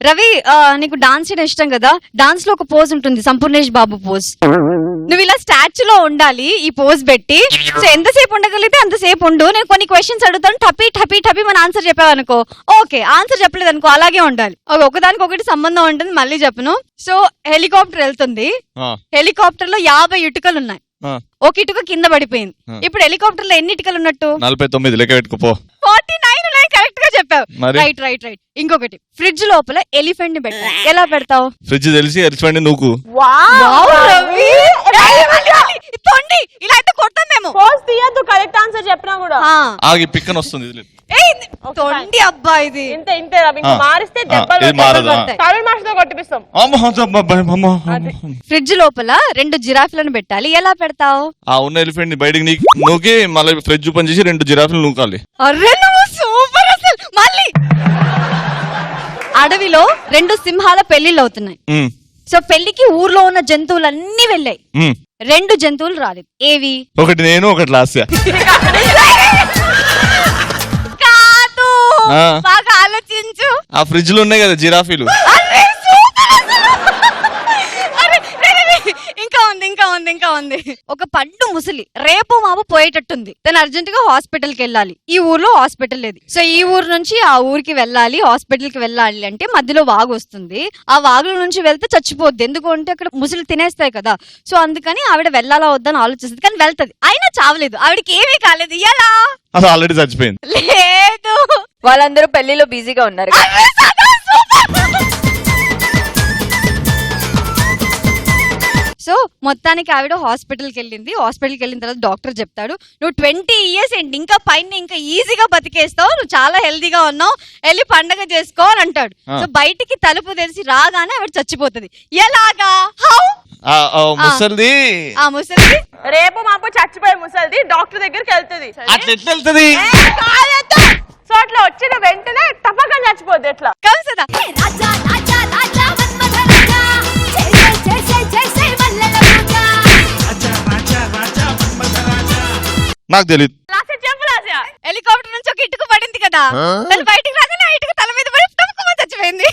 రవి నీకు డాన్స్ చేయడం ఇష్టం కదా, డాన్స్ లో ఒక పోజ్ ఉంటుంది, సంపూర్ణేష్ బాబు పోజ్. నువ్వు ఇలా స్టాచ్యూ లో ఉండాలి ఈ పోజ్ పెట్టి. సో ఎంతసేపు ఉండగలిగితే అంతసేపు ఉండు. నేను కొన్ని క్వశ్చన్స్ అడుగుతాను, టపీ టపీ టపీ మన ఆన్సర్ చెప్పావు అనుకో ఓకే, ఆన్సర్ చెప్పలేదు అనుకో అలాగే ఉండాలి. ఒకదానికి ఒకటి సంబంధం ఉంటుంది, మళ్ళీ చెప్పను. సో హెలికాప్టర్ వెళ్తుంది, హెలికాప్టర్ లో 50 ఇటుకలు ఉన్నాయి, ఒక ఇటుక కింద పడిపోయింది. ఇప్పుడు హెలికాప్టర్ లో ఎన్ని ఇటుకలు ఉన్నట్టు? 49 లెక్క పెట్టుకోపో. 49 ఉన్నాయి, కరెక్ట్ గా చెప్పావు. Right right right. ఇంకొకటి, ఫ్రిడ్జ్ లోపల ఎలిఫెంట్ ని పెట్టావు, ఎలా పెడతావు? ఫ్రిడ్జ్ తెలిసి ఎలిఫెంట్ నువ్వు. ఇలా అయితే కొడతాం మేము. కరెక్ట్ ఆన్సర్ చెప్పినా కూడా ఆగి పిక్కన వస్తుంది. తొండి అబ్బా ఇది ఇంతే మారిస్తే కొట్టిపిస్తాం. ఫ్రిడ్జ్ లోపల 2 జిరాఫీలను పెట్టాలి, ఎలా పెడతావు? ఆ ఉన్న ఎలిఫెంట్ ని బయటకి నూకి మళ్ళీ ఫ్రిడ్జ్ ఓపెన్ చేసి 2 జిరాఫీలు నూకాలి. అరే నువ్వు సూపర్ అసలు. మళ్ళీ అడవిలో 2 సింహాల పెళ్లిళ్ళు అవుతున్నాయి. సో పెళ్లికి ఊర్లో ఉన్న జంతువులన్నీ వెళ్ళాయి, 2 జంతువులు రాలేదు. ఏవి? ఒకటి నేను, ఒకటి లాస్య. కాదు, బాగా ఆలోచించు. ఆ ఫ్రిడ్జ్ లో ఉన్నాయి కదా జిరాఫీలు. ఇంకా ఉంది. ఒక పండు ముసలి రేపు మాపు పోయేటట్టుంది, తను అర్జెంట్ గా హాస్పిటల్ కి వెళ్ళాలి. ఈ ఊర్లో హాస్పిటల్ లేదు. సో ఈ ఊరు నుంచి ఆ ఊరికి వెళ్ళాలి, హాస్పిటల్ కి వెళ్ళాలి అంటే మధ్యలో వాగు వస్తుంది. ఆ వాగుల నుంచి వెళ్తే చచ్చిపోద్ది, ఎందుకంటే అక్కడ ముసలి తినేస్తాయి కదా. సో అందుకని ఆవిడ వెళ్ళాలా వద్దని ఆలోచిస్తుంది, కానీ వెళ్తది. అయినా చావలేదు, ఆవిడకి ఏమీ కాలేదు. ఎలా? అది ఆల్రెడీ చచ్చిపోయింది. లేదు, వాళ్ళందరూ పెళ్లిలో బిజీగా ఉన్నారు. సో మొత్తానికి ఆవిడ హాస్పిటల్కి వెళ్ళింది. హాస్పిటల్కి వెళ్ళిన తర్వాత డాక్టర్ చెప్తాడు, నువ్వు 20 years ఏంటి, ఇంకా పైన ఇంకా ఈజీగా బతికేస్తావు, నువ్వు చాలా హెల్దీగా ఉన్నావు, వెళ్ళి పండగ చేసుకో అని అంటాడు. సో బయటికి తలుపు తెరిచి రాగానే ఆవిడ చచ్చిపోతుంది. ఎలాగా? హౌ? ముసలిది రేపు మాపు చచ్చిపోయే ముసలిది డాక్టర్ దగ్గరికి వెళ్తుంది. అట్లా ఎట్లా వెళ్తుంది? సో అట్లా వచ్చిన వెంటనే తప్పక చచ్చిపోద్ది. ఎట్లా? కదా నాకు తెలియదు. హెలికాప్టర్ నుంచి ఒక ఇటుక పడింది కదా, బయటికి రాగానే ఆ ఇటుక తల మీద పడి చచ్చిపోయింది.